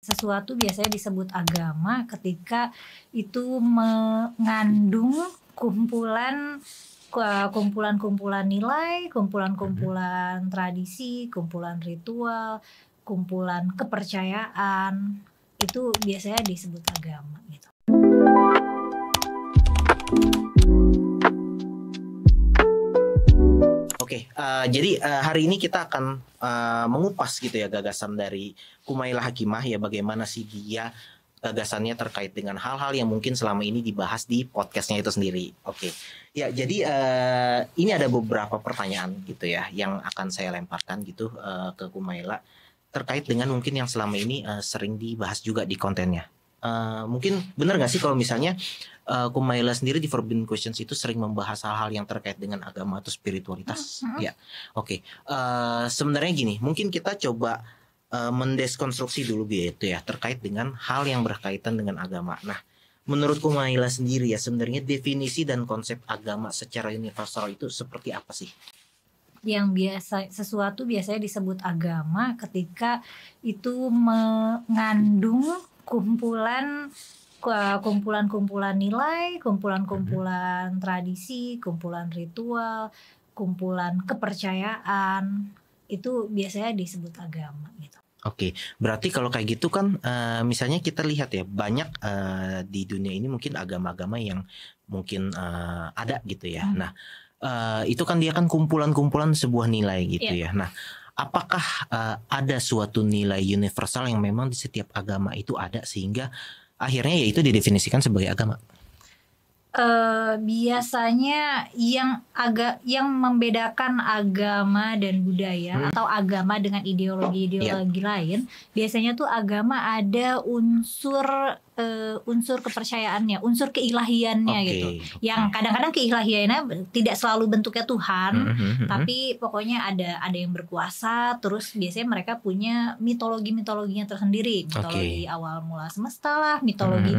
sesuatu biasanya disebut agama ketika itu mengandung kumpulan nilai, kumpulan tradisi, kumpulan ritual, kumpulan kepercayaan. Itu biasanya disebut agama gitu. Oke, jadi hari ini kita akan mengupas gitu ya gagasan dari Kumaila Hakimah ya, bagaimana sih dia gagasannya terkait dengan hal-hal yang mungkin selama ini dibahas di podcastnya itu sendiri. Oke, ya jadi ini ada beberapa pertanyaan gitu ya yang akan saya lemparkan gitu ke Kumaila terkait dengan mungkin yang selama ini sering dibahas juga di kontennya. Mungkin benar nggak sih kalau misalnya Kumaila sendiri di Forbidden Questions itu sering membahas hal-hal yang terkait dengan agama atau spiritualitas? Ya, oke. Sebenarnya gini, mungkin kita coba mendeskonstruksi dulu gitu ya terkait dengan hal yang berkaitan dengan agama. Nah, menurut Kumaila sendiri ya sebenarnya definisi dan konsep agama secara universal itu seperti apa sih? Yang sesuatu biasanya disebut agama ketika itu mengandung kumpulan nilai, kumpulan tradisi, kumpulan ritual, kumpulan kepercayaan. Itu biasanya disebut agama gitu. Oke, berarti kalau kayak gitu kan misalnya kita lihat ya banyak di dunia ini mungkin agama-agama yang mungkin ada gitu ya. Nah, itu kan dia kan kumpulan-kumpulan sebuah nilai gitu ya. Nah, apakah ada suatu nilai universal yang memang di setiap agama itu ada sehingga akhirnya ya itu didefinisikan sebagai agama? Biasanya yang membedakan agama dan budaya atau agama dengan ideologi lain, biasanya tuh agama ada unsur kepercayaannya, unsur keilahiannya gitu. Yang kadang-kadang keilahiannya tidak selalu bentuknya Tuhan, tapi pokoknya ada yang berkuasa. Terus biasanya mereka punya mitologinya tersendiri, mitologi awal mula semesta lah, mitologi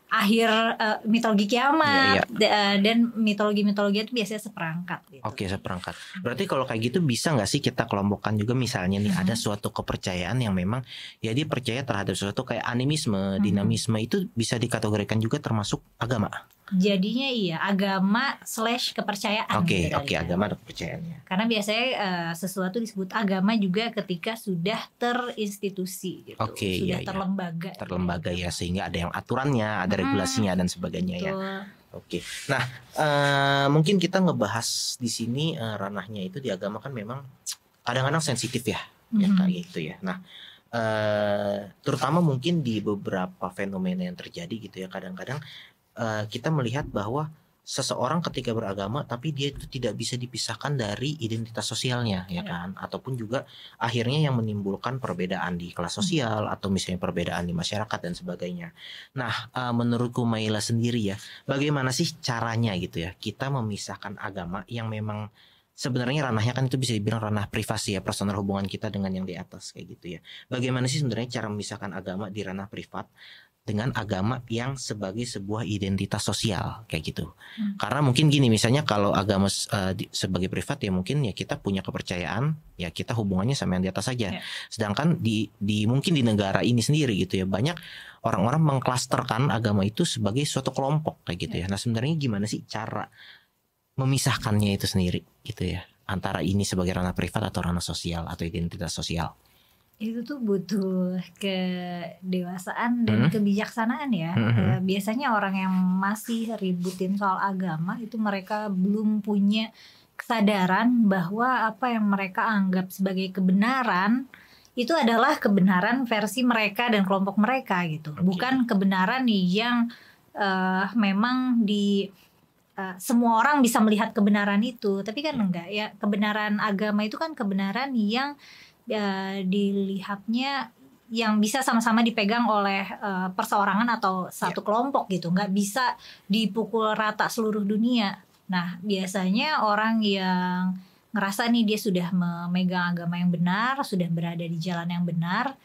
akhir, mitologi kiamat, dan mitologi itu biasanya seperangkat gitu. Oke, seperangkat. Berarti kalau kayak gitu bisa nggak sih kita kelompokkan juga misalnya nih ada suatu kepercayaan yang memang ya dia percaya terhadap sesuatu kayak animisme, dinamisme itu bisa dikategorikan juga termasuk agama? Jadinya iya, agama / kepercayaan. Oke, agama dan kepercayaannya. Karena biasanya sesuatu disebut agama juga ketika sudah terinstitusi gitu, sudah terlembaga ya, sehingga ada yang aturannya, ada regulasinya dan sebagainya. Betul. Ya. Oke. Nah, mungkin kita ngebahas di sini ranahnya itu di agama kan memang kadang-kadang sensitif ya, ya kayak gitu ya. Nah, terutama mungkin di beberapa fenomena yang terjadi gitu ya, kadang-kadang kita melihat bahwa seseorang ketika beragama tapi dia itu tidak bisa dipisahkan dari identitas sosialnya ya kan, ataupun juga akhirnya yang menimbulkan perbedaan di kelas sosial atau misalnya perbedaan di masyarakat dan sebagainya. Nah, menurut Kumaila sendiri ya, bagaimana sih caranya gitu ya kita memisahkan agama yang memang sebenarnya ranahnya kan itu bisa dibilang ranah privasi ya, personal hubungan kita dengan yang di atas kayak gitu ya. Bagaimana sih sebenarnya cara memisahkan agama di ranah privat dengan agama yang sebagai sebuah identitas sosial kayak gitu. Karena mungkin gini, misalnya kalau agama sebagai privat ya mungkin ya kita punya kepercayaan, ya kita hubungannya sama yang di atas saja. Sedangkan di mungkin di negara ini sendiri gitu ya banyak orang-orang mengklasterkan agama itu sebagai suatu kelompok kayak gitu ya. Nah, sebenarnya gimana sih cara memisahkannya itu sendiri gitu ya, antara ini sebagai ranah privat atau ranah sosial atau identitas sosial? Itu tuh butuh kedewasaan dan kebijaksanaan ya. Biasanya orang yang masih ributin soal agama itu mereka belum punya kesadaran bahwa apa yang mereka anggap sebagai kebenaran itu adalah kebenaran versi mereka dan kelompok mereka gitu. Bukan kebenaran yang memang semua orang bisa melihat kebenaran itu, tapi kan enggak ya. Kebenaran agama itu kan kebenaran yang dilihatnya yang bisa sama-sama dipegang oleh perseorangan atau satu kelompok gitu, nggak bisa dipukul rata seluruh dunia. Nah, biasanya orang yang ngerasa nih dia sudah memegang agama yang benar, sudah berada di jalan yang benar,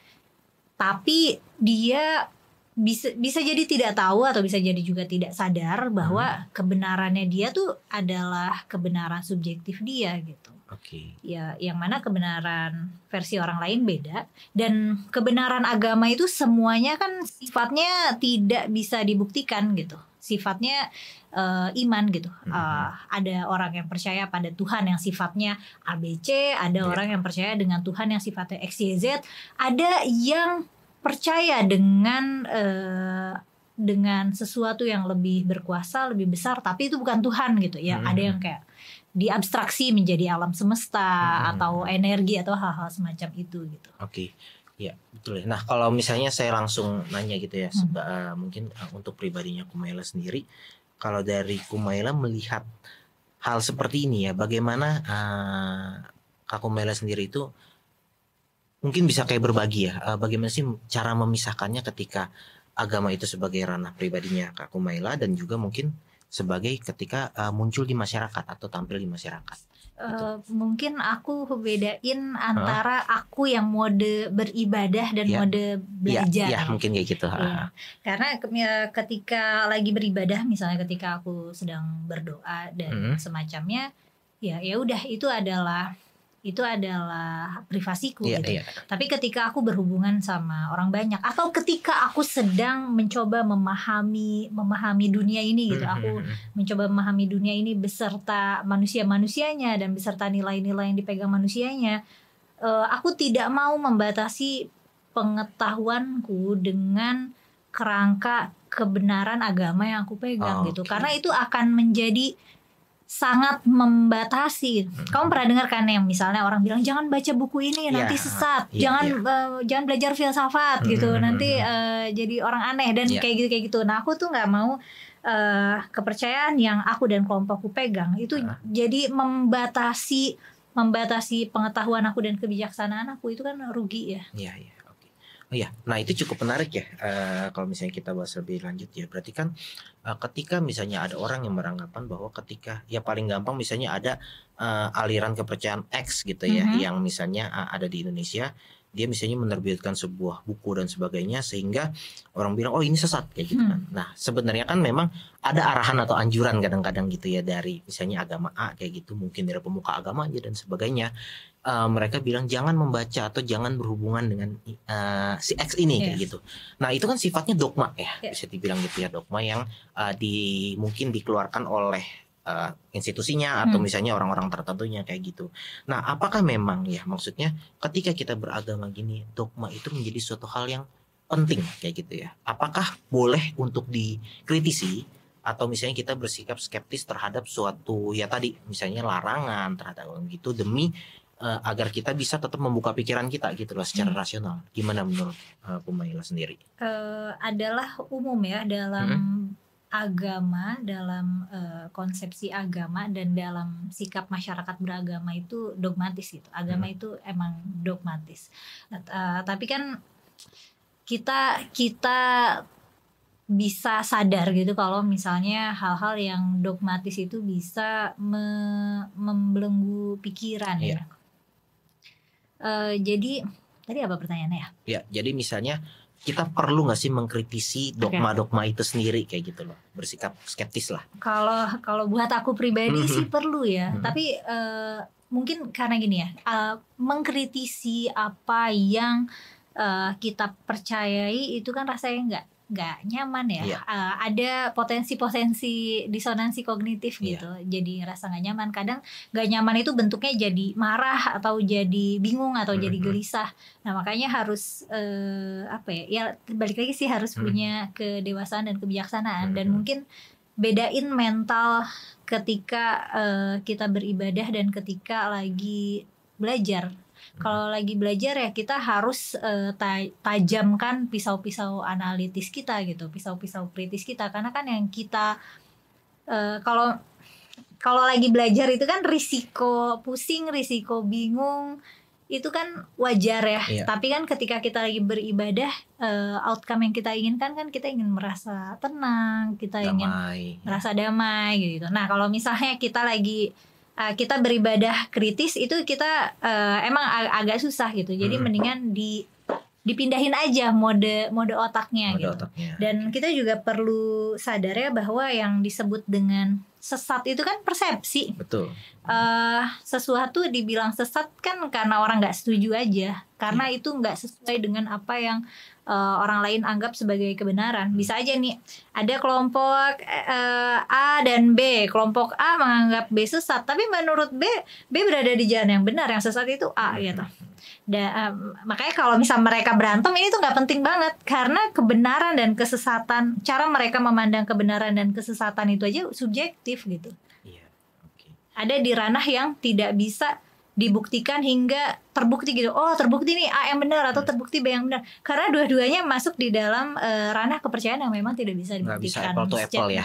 tapi dia bisa jadi tidak tahu atau bisa jadi juga tidak sadar bahwa kebenarannya dia tuh adalah kebenaran subjektif dia gitu. Oke. Ya, yang mana kebenaran versi orang lain beda, dan kebenaran agama itu semuanya kan sifatnya tidak bisa dibuktikan gitu. Sifatnya iman gitu. Ada orang yang percaya pada Tuhan yang sifatnya ABC, ada orang yang percaya dengan Tuhan yang sifatnya XYZ, ada yang percaya dengan sesuatu yang lebih berkuasa, lebih besar, tapi itu bukan Tuhan gitu ya. Ada yang kayak diabstraksi menjadi alam semesta atau energi atau hal-hal semacam itu gitu. Oke. Ya, betul ya. Nah, kalau misalnya saya langsung nanya gitu ya, mungkin untuk pribadinya Kumaila sendiri, kalau dari Kumaila melihat hal seperti ini ya, bagaimana Kak Kumaila sendiri itu mungkin bisa kayak berbagi ya, bagaimana sih cara memisahkannya ketika agama itu sebagai ranah pribadinya Kak Kumaila dan juga mungkin sebagai ketika muncul di masyarakat atau tampil di masyarakat. Mungkin aku bedain antara aku yang mode beribadah dan mode belajar. Ya, mungkin kayak gitu. Karena ketika lagi beribadah, misalnya ketika aku sedang berdoa dan semacamnya, ya udah itu adalah privasiku gitu. Tapi ketika aku berhubungan sama orang banyak atau ketika aku sedang mencoba memahami dunia ini gitu, aku mencoba memahami dunia ini beserta manusia-manusianya dan beserta nilai-nilai yang dipegang manusianya, aku tidak mau membatasi pengetahuanku dengan kerangka kebenaran agama yang aku pegang gitu. Karena itu akan menjadi sangat membatasi. Kamu pernah dengar kan yang misalnya orang bilang jangan baca buku ini nanti sesat, jangan belajar filsafat gitu, nanti jadi orang aneh dan kayak gitu. Nah, aku tuh nggak mau kepercayaan yang aku dan kelompokku pegang itu jadi membatasi pengetahuan aku dan kebijaksanaan aku, itu kan rugi ya. Iya. Oh ya, nah itu cukup menarik ya. Kalau misalnya kita bahas lebih lanjut ya, berarti kan ketika misalnya ada orang yang beranggapan bahwa ketika ya paling gampang misalnya ada aliran kepercayaan X gitu ya, yang misalnya ada di Indonesia, dia misalnya menerbitkan sebuah buku dan sebagainya sehingga orang bilang oh ini sesat kayak gitu kan. Nah sebenarnya kan memang ada arahan atau anjuran kadang-kadang gitu ya dari misalnya agama A kayak gitu, mungkin dari pemuka agama aja dan sebagainya. Mereka bilang jangan membaca atau jangan berhubungan dengan si X ini kayak gitu. Nah itu kan sifatnya dogma ya, bisa dibilang gitu ya, dogma yang mungkin dikeluarkan oleh institusinya atau misalnya orang-orang tertentunya kayak gitu. Nah apakah memang ya maksudnya ketika kita beragama gini, dogma itu menjadi suatu hal yang penting kayak gitu ya? Apakah boleh untuk dikritisi atau misalnya kita bersikap skeptis terhadap suatu ya tadi misalnya larangan terhadap gitu demi agar kita bisa tetap membuka pikiran kita gitu loh secara rasional. Gimana menurut Kumaila sendiri? Adalah umum ya dalam agama, dalam konsepsi agama dan dalam sikap masyarakat beragama itu dogmatis gitu. Agama itu emang dogmatis. Tapi kan kita bisa sadar gitu kalau misalnya hal-hal yang dogmatis itu bisa membelenggu pikiran ya. Jadi tadi apa pertanyaannya ya? Ya, jadi misalnya kita perlu nggak sih mengkritisi dogma-dogma itu sendiri kayak gitu loh, bersikap skeptis lah. Kalau buat aku pribadi sih perlu ya, tapi mungkin karena gini ya, mengkritisi apa yang kita percayai itu kan rasanya nggak nyaman ya. Ada potensi disonansi kognitif gitu, jadi rasa nggak nyaman. Kadang nggak nyaman itu bentuknya jadi marah atau jadi bingung atau jadi gelisah. Nah makanya harus ya balik lagi sih harus punya kedewasaan dan kebijaksanaan dan mungkin bedain mental ketika kita beribadah dan ketika lagi belajar. Kalau lagi belajar ya kita harus tajamkan pisau-pisau analitis kita gitu, pisau-pisau kritis kita, karena kan yang kita kalau lagi belajar itu kan risiko pusing, risiko bingung itu kan wajar ya. Tapi kan ketika kita lagi beribadah, outcome yang kita inginkan kan kita ingin merasa tenang, kita ingin merasa damai gitu. Nah kalau misalnya kita beribadah kritis itu kita emang agak susah gitu. Jadi mendingan dipindahin aja mode otaknya Mode gitu. otaknya. Dan kita juga perlu sadar ya bahwa yang disebut dengan sesat itu kan persepsi. Betul. Sesuatu dibilang sesat kan karena orang nggak setuju aja, karena itu nggak sesuai dengan apa yang orang lain anggap sebagai kebenaran. Bisa aja nih ada kelompok A dan B, kelompok A menganggap B sesat, tapi menurut B berada di jalan yang benar, yang sesat itu A gitu. Makanya kalau misal mereka berantem ini tuh nggak penting banget, karena kebenaran dan kesesatan, cara mereka memandang kebenaran dan kesesatan itu aja subjektif gitu. Iya. Okay. Ada di ranah yang tidak bisa dibuktikan hingga terbukti gitu. Oh, terbukti nih A yang benar atau terbukti B yang benar. Karena dua-duanya masuk di dalam ranah kepercayaan yang memang tidak bisa dibuktikan. Nggak bisa apple to apple ya.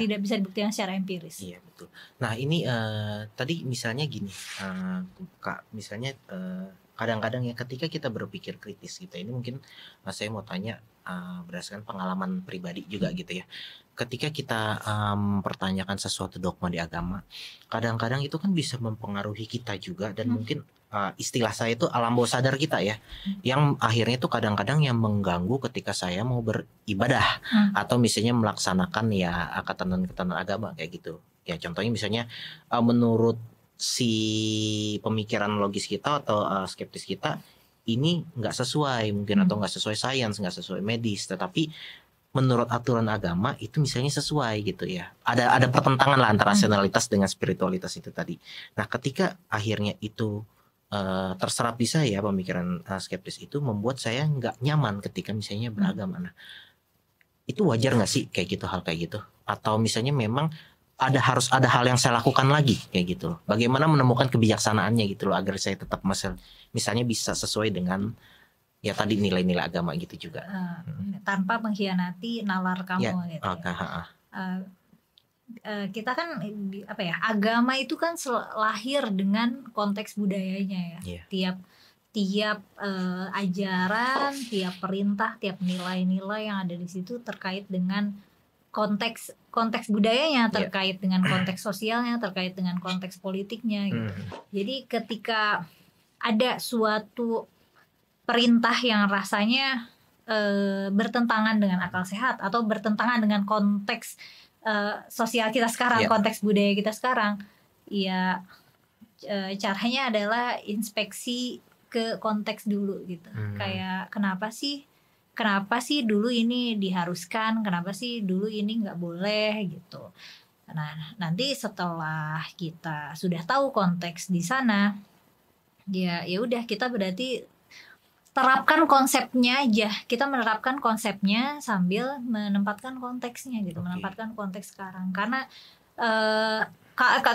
Tidak bisa dibuktikan secara empiris. Iya betul. Nah ini tadi misalnya gini, Kak, misalnya kadang-kadang ya ketika kita berpikir kritis gitu, ini mungkin saya mau tanya berdasarkan pengalaman pribadi juga gitu ya. Ketika kita mempertanyakan sesuatu dogma di agama, kadang-kadang itu kan bisa mempengaruhi kita juga, dan mungkin istilah saya itu alam bawah sadar kita ya, yang akhirnya itu kadang-kadang yang mengganggu ketika saya mau beribadah atau misalnya melaksanakan ya ketentuan agama kayak gitu. Ya contohnya misalnya menurut si pemikiran logis kita atau skeptis kita ini nggak sesuai mungkin, atau nggak sesuai sains, nggak sesuai medis, tetapi menurut aturan agama itu misalnya sesuai gitu ya. Ada pertentangan lah antara rasionalitas dengan spiritualitas itu tadi. Nah ketika akhirnya itu terserap di saya, pemikiran skeptis itu membuat saya nggak nyaman ketika misalnya beragama. Nah itu wajar nggak sih kayak gitu, hal kayak gitu? Atau misalnya memang harus ada hal yang saya lakukan lagi kayak gitu loh. Bagaimana menemukan kebijaksanaannya gitu loh, agar saya tetap misalnya bisa sesuai dengan ya tadi nilai-nilai agama gitu juga. Tanpa mengkhianati nalar kamu Ya, gitu. okay. Kita kan apa ya, agama itu kan lahir dengan konteks budayanya ya. Tiap ajaran, tiap perintah, tiap nilai-nilai yang ada di situ terkait dengan konteks budayanya, terkait dengan konteks sosialnya, terkait dengan konteks politiknya gitu. Jadi ketika ada suatu perintah yang rasanya bertentangan dengan akal sehat atau bertentangan dengan konteks sosial kita sekarang, konteks budaya kita sekarang, ya caranya adalah inspeksi ke konteks dulu gitu. Kayak kenapa sih dulu ini diharuskan, kenapa sih dulu ini nggak boleh gitu. Nah nanti setelah kita sudah tahu konteks di sana, ya udah kita berarti terapkan konsepnya aja. Kita menerapkan konsepnya sambil menempatkan konteksnya gitu, menempatkan konteks sekarang. Karena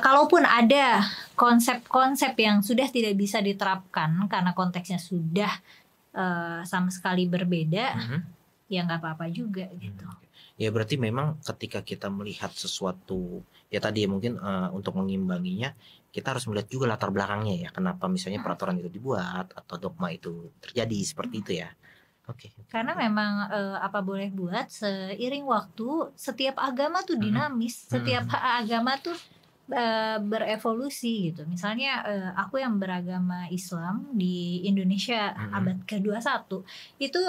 kalaupun ada konsep-konsep yang sudah tidak bisa diterapkan karena konteksnya sudah sama sekali berbeda, ya nggak apa-apa juga gitu. Ya berarti memang ketika kita melihat sesuatu ya tadi ya mungkin untuk mengimbanginya kita harus melihat juga latar belakangnya ya, kenapa misalnya peraturan itu dibuat atau dogma itu terjadi seperti itu ya. Karena memang apa boleh buat, seiring waktu setiap agama tuh dinamis, setiap agama tuh berevolusi gitu. Misalnya aku yang beragama Islam di Indonesia abad ke-21 itu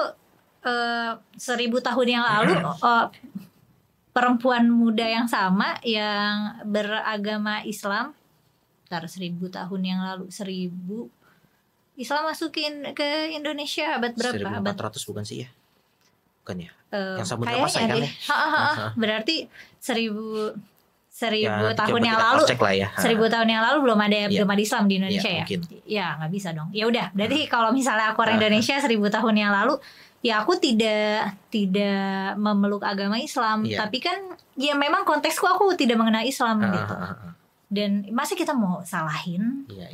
1000 tahun yang lalu perempuan muda yang sama yang beragama Islam 1000 tahun yang lalu, Islam masukin ke Indonesia abad berapa? 1400 bukan sih ya? Bukan ya? Yang Samudra Pasai kan ya? Berarti 1000 ya, tahun yang lalu, ya. 1000 tahun yang lalu belum ada Islam di Indonesia ya? Mungkin. Ya nggak bisa dong. Ya udah, berarti kalau misalnya aku orang Indonesia 1000 tahun yang lalu, ya aku tidak memeluk agama Islam, tapi kan ya memang konteksku aku tidak mengenal Islam gitu. Dan masa kita mau salahin? Iya.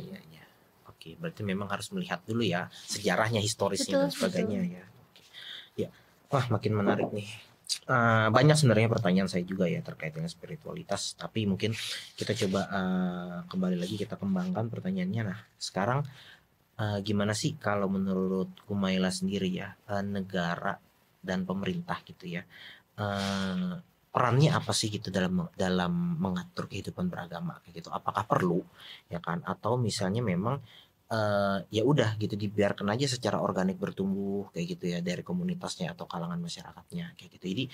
Oke, berarti memang harus melihat dulu ya sejarahnya, historisnya dan sebagainya ya. Ya, wah makin menarik nih. Banyak sebenarnya pertanyaan saya juga ya terkait dengan spiritualitas, tapi mungkin kita coba kembali lagi kita kembangkan pertanyaannya. Nah sekarang gimana sih kalau menurut Humaila sendiri ya, negara dan pemerintah gitu ya, perannya apa sih gitu dalam mengatur kehidupan beragama kayak gitu? Apakah perlu ya kan? Atau misalnya memang ya udah gitu dibiarkan aja secara organik bertumbuh kayak gitu ya dari komunitasnya atau kalangan masyarakatnya kayak gitu. Jadi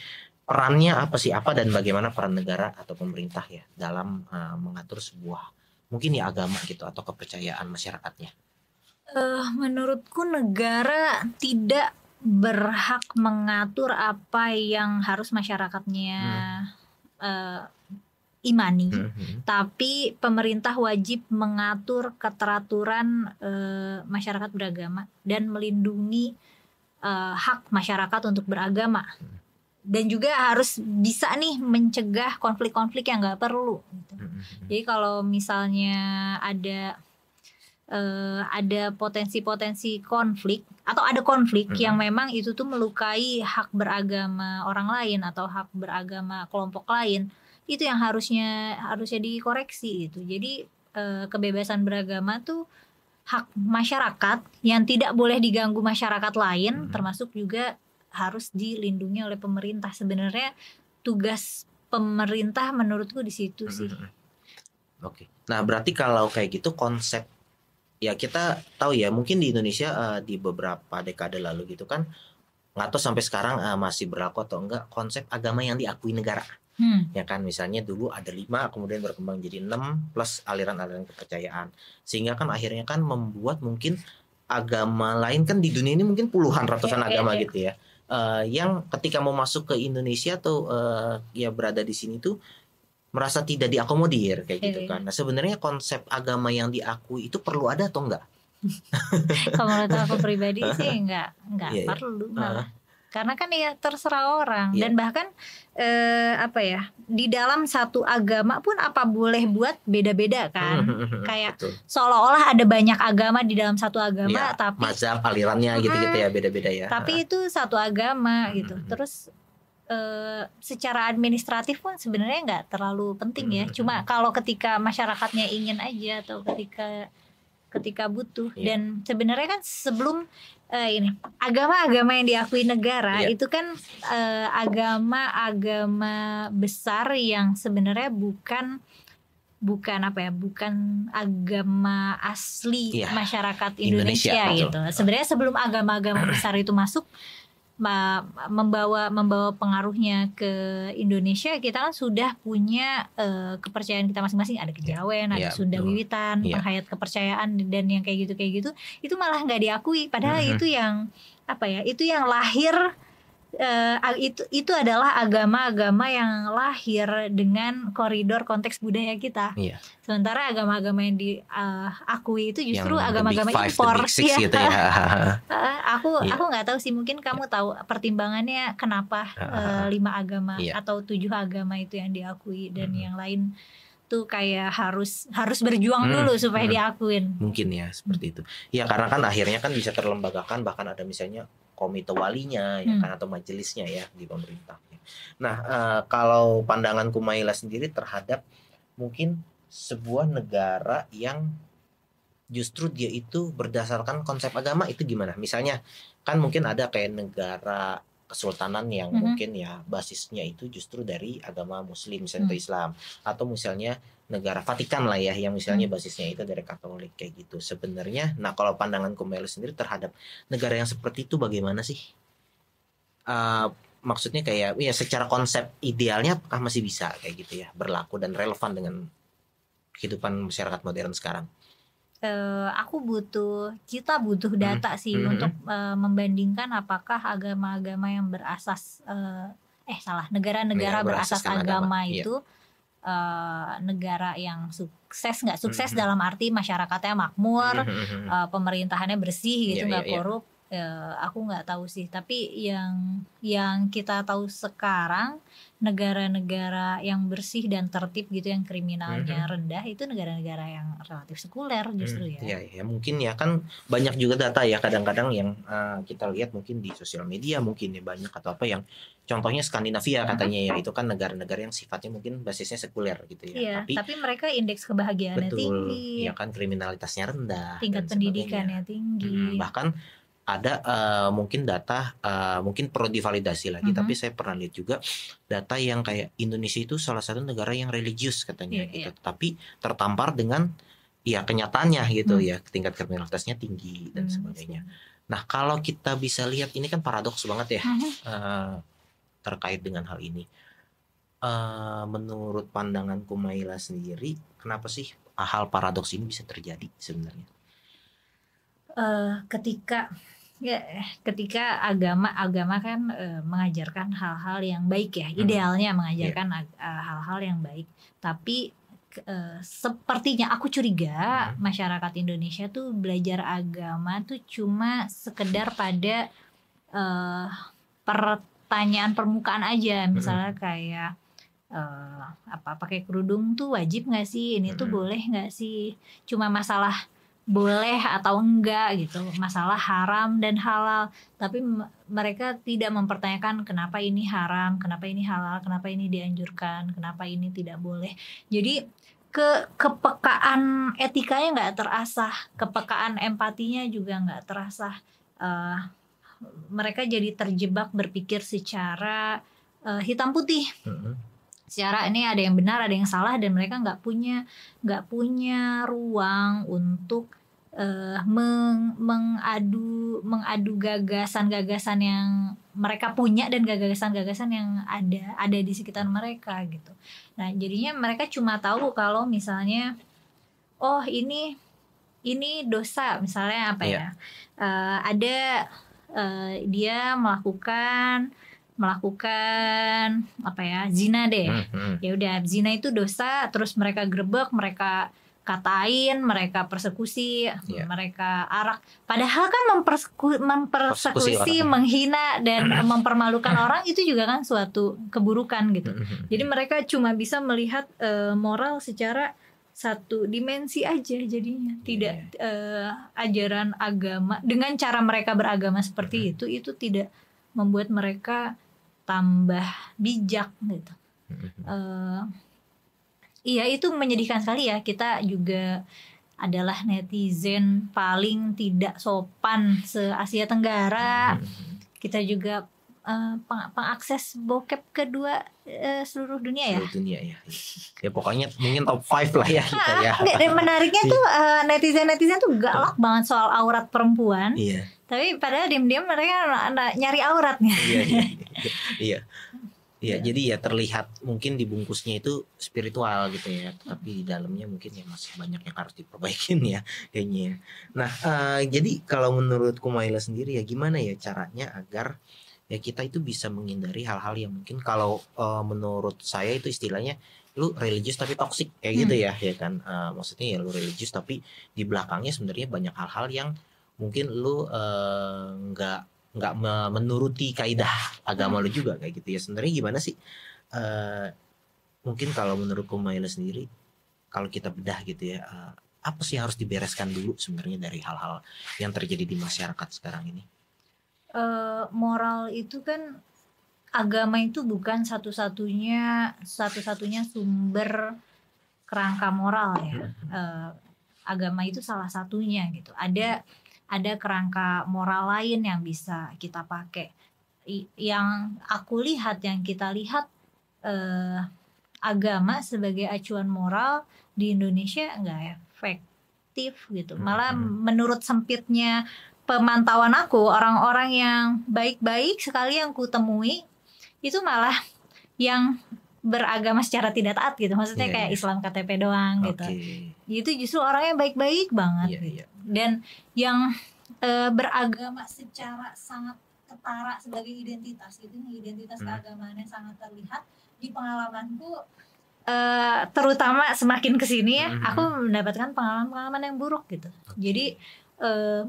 perannya apa sih, apa dan bagaimana peran negara atau pemerintah ya dalam mengatur sebuah mungkin ya agama gitu atau kepercayaan masyarakatnya? Menurutku negara tidak berhak mengatur apa yang harus masyarakatnya imani, tapi pemerintah wajib mengatur keteraturan masyarakat beragama dan melindungi hak masyarakat untuk beragama, dan juga harus bisa nih mencegah konflik-konflik yang nggak perlu gitu. Jadi kalau misalnya ada potensi-potensi konflik atau ada konflik yang memang itu tuh melukai hak beragama orang lain atau hak beragama kelompok lain, itu yang harusnya dikoreksi gitu. Jadi kebebasan beragama tuh hak masyarakat yang tidak boleh diganggu masyarakat lain, termasuk juga harus dilindungi oleh pemerintah. Sebenarnya tugas pemerintah menurutku di situ sih. Oke. Nah, berarti kalau kayak gitu konsep ya kita tahu ya mungkin di Indonesia di beberapa dekade lalu gitu kan, nggak tahu sampai sekarang masih berlaku atau enggak konsep agama yang diakui negara. Ya kan, misalnya dulu ada 5 kemudian berkembang jadi 6 plus aliran-aliran kepercayaan, sehingga kan akhirnya kan membuat mungkin agama lain kan di dunia ini mungkin puluhan ratusan agama gitu ya, yang ketika mau masuk ke Indonesia atau ya berada di sini tuh merasa tidak diakomodir kayak gitu kan. Nah sebenarnya konsep agama yang diakui itu perlu ada atau enggak? Kalau menurut aku pribadi sih enggak perlu malah. Karena kan ya terserah orang, dan bahkan di dalam satu agama pun apa boleh buat beda-beda kan. Kayak seolah-olah ada banyak agama di dalam satu agama, tapi mazhab alirannya gitu-gitu ya beda-beda ya. Tapi itu satu agama gitu. Terus secara administratif pun sebenarnya nggak terlalu penting ya. Cuma kalau ketika masyarakatnya ingin aja atau ketika butuh. Dan sebenarnya kan sebelum agama-agama yang diakui negara itu kan agama-agama besar yang sebenarnya bukan agama asli masyarakat Indonesia gitu. Sebenarnya sebelum agama-agama besar itu masuk membawa pengaruhnya ke Indonesia, kita kan sudah punya kepercayaan kita masing-masing. Ada kejawen, ada Sunda Wiwitan, penghayat kepercayaan dan yang kayak gitu itu malah nggak diakui, padahal itu yang itu yang lahir, itu adalah agama-agama yang lahir dengan koridor konteks budaya kita. Sementara agama-agama yang diakui itu justru agama-agama impor ya. Gitu ya. Aku nggak tahu sih, mungkin kamu tahu pertimbangannya kenapa 5 agama atau 7 agama itu yang diakui dan yang lain tuh kayak harus berjuang dulu supaya diakuin. Mungkin ya seperti itu. Ya karena kan akhirnya kan bisa terlembagakan, bahkan ada misalnya komite walinya ya kan, atau majelisnya ya di pemerintah. Nah kalau pandangan Kumaila sendiri terhadap mungkin sebuah negara yang justru dia itu berdasarkan konsep agama itu gimana? Misalnya kan mungkin ada kayak negara kesultanan yang mungkin ya basisnya itu justru dari agama Muslim misalnya atau Islam, atau misalnya negara Vatikan lah ya yang misalnya basisnya itu dari Katolik kayak gitu. Sebenarnya nah kalau pandangan Kumaila sendiri terhadap negara yang seperti itu bagaimana sih? Maksudnya kayak ya secara konsep idealnya apakah masih bisa kayak gitu ya berlaku dan relevan dengan kehidupan masyarakat modern sekarang? Kita butuh data sih untuk membandingkan apakah agama-agama yang berasas negara-negara berasas agama itu negara yang sukses nggak sukses dalam arti masyarakatnya makmur, pemerintahannya bersih gitu, nggak korup. Aku nggak tahu sih, tapi yang kita tahu sekarang negara-negara yang bersih dan tertib gitu, yang kriminalnya rendah, itu negara-negara yang relatif sekuler justru ya. Ya mungkin ya kan banyak juga data ya kadang-kadang yang kita lihat mungkin di sosial media mungkin ya banyak atau apa yang contohnya Skandinavia katanya ya, itu kan negara-negara yang sifatnya mungkin basisnya sekuler gitu ya. Tapi mereka indeks kebahagiaannya tinggi. Ya kan kriminalitasnya rendah. Tingkat pendidikannya tinggi. Bahkan ada mungkin data mungkin perlu divalidasi lagi, tapi saya pernah lihat juga data yang kayak Indonesia itu salah satu negara yang religius katanya gitu, tapi tertampar dengan ya kenyataannya gitu ya, tingkat kriminalitasnya tinggi dan sebagainya. Nah, kalau kita bisa lihat ini kan paradoks banget ya terkait dengan hal ini. Menurut pandangan Kumaila sendiri, kenapa sih hal paradoks ini bisa terjadi sebenarnya? Ketika agama kan mengajarkan hal-hal yang baik ya, idealnya mengajarkan hal-hal yang baik, tapi sepertinya aku curiga masyarakat Indonesia tuh belajar agama tuh cuma sekedar pada pertanyaan permukaan aja, misalnya kayak pakai kerudung tuh wajib nggak sih, ini tuh boleh nggak sih, cuma masalah boleh atau enggak gitu, masalah haram dan halal, tapi mereka tidak mempertanyakan kenapa ini haram, kenapa ini halal, kenapa ini dianjurkan, kenapa ini tidak boleh. Jadi kepekaan etikanya nggak terasah, kepekaan empatinya juga nggak terasah. Mereka jadi terjebak berpikir secara hitam putih. Secara ini ada yang benar, ada yang salah, dan mereka nggak punya ruang untuk mengadu gagasan-gagasan yang mereka punya dan gagasan-gagasan yang ada di sekitar mereka gitu. Nah, jadinya mereka cuma tahu kalau misalnya ini dosa, misalnya apa ya? Ada dia melakukan apa ya, zina deh. Ya udah, zina itu dosa, terus mereka grebek, mereka katain, mereka persekusi, mereka arak. Padahal kan mempersekusi, menghina dan mempermalukan orang itu juga kan suatu keburukan gitu. Jadi mereka cuma bisa melihat moral secara satu dimensi aja jadinya. Tidak ajaran agama dengan cara mereka beragama seperti itu tidak membuat mereka tambah bijak gitu. Iya, itu menyedihkan sekali ya. Kita juga adalah netizen paling tidak sopan se-Asia Tenggara. Kita juga pengakses bokep kedua seluruh dunia ya. Seluruh dunia ya. Ya pokoknya mungkin top 5 lah ya kita ya. Menariknya tuh netizen tuh galak banget soal aurat perempuan. Iya. Tapi padahal diam-diam mereka nyari auratnya. Iya. Ya, jadi ya terlihat mungkin dibungkusnya itu spiritual gitu ya, tapi di dalamnya mungkin ya masih banyak yang harus diperbaikin ya kayaknya. Nah, jadi kalau menurut Kumaila sendiri ya gimana ya caranya agar ya kita itu bisa menghindari hal-hal yang mungkin kalau menurut saya itu istilahnya lu religius tapi toksik kayak gitu ya kan. Maksudnya ya lu religius tapi di belakangnya sebenarnya banyak hal-hal yang mungkin lu nggak menuruti kaidah agama lu juga kayak gitu ya. Sebenarnya gimana sih mungkin kalau menurut Kumaila sendiri, kalau kita bedah gitu ya, apa sih harus dibereskan dulu sebenarnya dari hal-hal yang terjadi di masyarakat sekarang ini? Moral itu kan, agama itu bukan satu-satunya sumber kerangka moral ya. Agama itu salah satunya gitu. Ada kerangka moral lain yang bisa kita pakai. Yang aku lihat, yang kita lihat, agama sebagai acuan moral di Indonesia nggak efektif gitu. Malah menurut sempitnya pemantauan aku, orang-orang yang baik-baik sekali yang kutemui itu malah yang beragama secara tidak taat gitu. Maksudnya kayak Islam KTP doang gitu. Itu justru orangnya baik-baik banget gitu. Dan yang beragama secara sangat ketara sebagai identitas gitu, identitas keagamaannya sangat terlihat di pengalamanku. Terutama semakin kesini ya, aku mendapatkan pengalaman-pengalaman yang buruk gitu. Jadi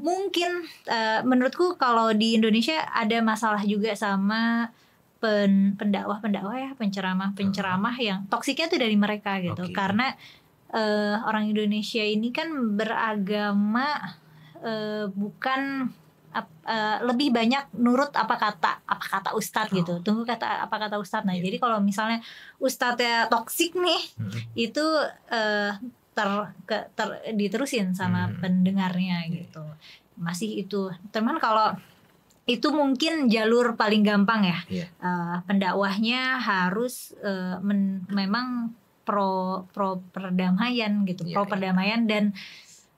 mungkin menurutku kalau di Indonesia ada masalah juga sama pendakwah ya, penceramah yang toksiknya tuh dari mereka gitu. Karena orang Indonesia ini kan beragama bukan lebih banyak nurut apa kata ustadz gitu. Tunggu apa kata ustadz. Nah, jadi kalau misalnya ustadznya toksik nih, itu diterusin sama pendengarnya gitu. Masih itu. Teman, kalau itu mungkin jalur paling gampang ya. Pendakwahnya harus memang pro perdamaian gitu, pro Iya. perdamaian, dan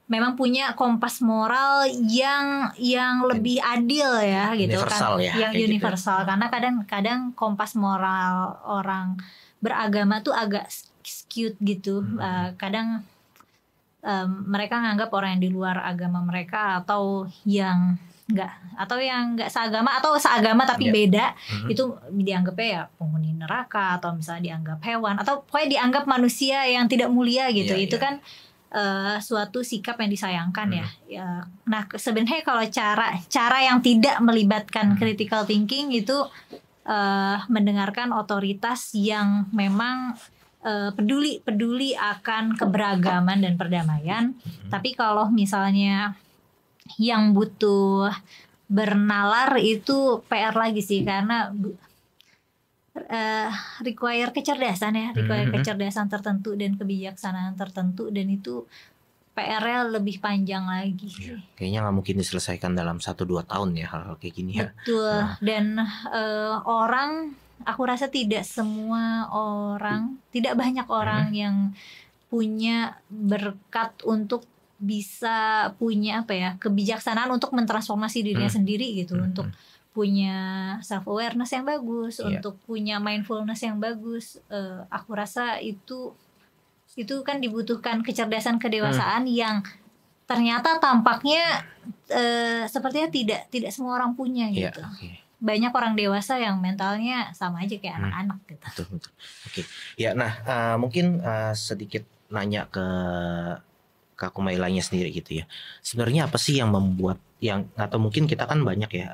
memang punya kompas moral yang lebih adil ya gitu Universal kan, ya, yang kayak gitu. universal. Karena kadang kompas moral orang beragama tuh agak skewed gitu. Kadang mereka nganggap orang yang di luar agama mereka atau yang nggak seagama atau seagama tapi beda, itu dianggapnya ya penghuni neraka, atau misalnya dianggap hewan, atau pokoknya dianggap manusia yang tidak mulia gitu. Itu kan suatu sikap yang disayangkan ya. Nah sebenarnya kalau cara yang tidak melibatkan critical thinking itu mendengarkan otoritas yang memang peduli akan keberagaman dan perdamaian. Tapi kalau misalnya yang butuh bernalar itu PR lagi sih, karena require kecerdasan tertentu dan kebijaksanaan tertentu, dan itu PR-nya lebih panjang lagi sih. Kayaknya nggak mungkin diselesaikan dalam 1-2 tahun ya hal-hal kayak gini ya. Betul. Dan aku rasa tidak banyak orang yang punya berkat untuk bisa punya kebijaksanaan untuk mentransformasi dirinya sendiri gitu, untuk punya self awareness yang bagus, untuk punya mindfulness yang bagus. Aku rasa itu kan dibutuhkan kecerdasan kedewasaan yang ternyata tampaknya sepertinya tidak semua orang punya gitu. Banyak orang dewasa yang mentalnya sama aja kayak anak-anak gitu. Betul. Oke. Ya, nah mungkin sedikit nanya ke Kak Kumailanya sendiri gitu ya. Sebenarnya apa sih yang membuat atau mungkin kita kan banyak ya.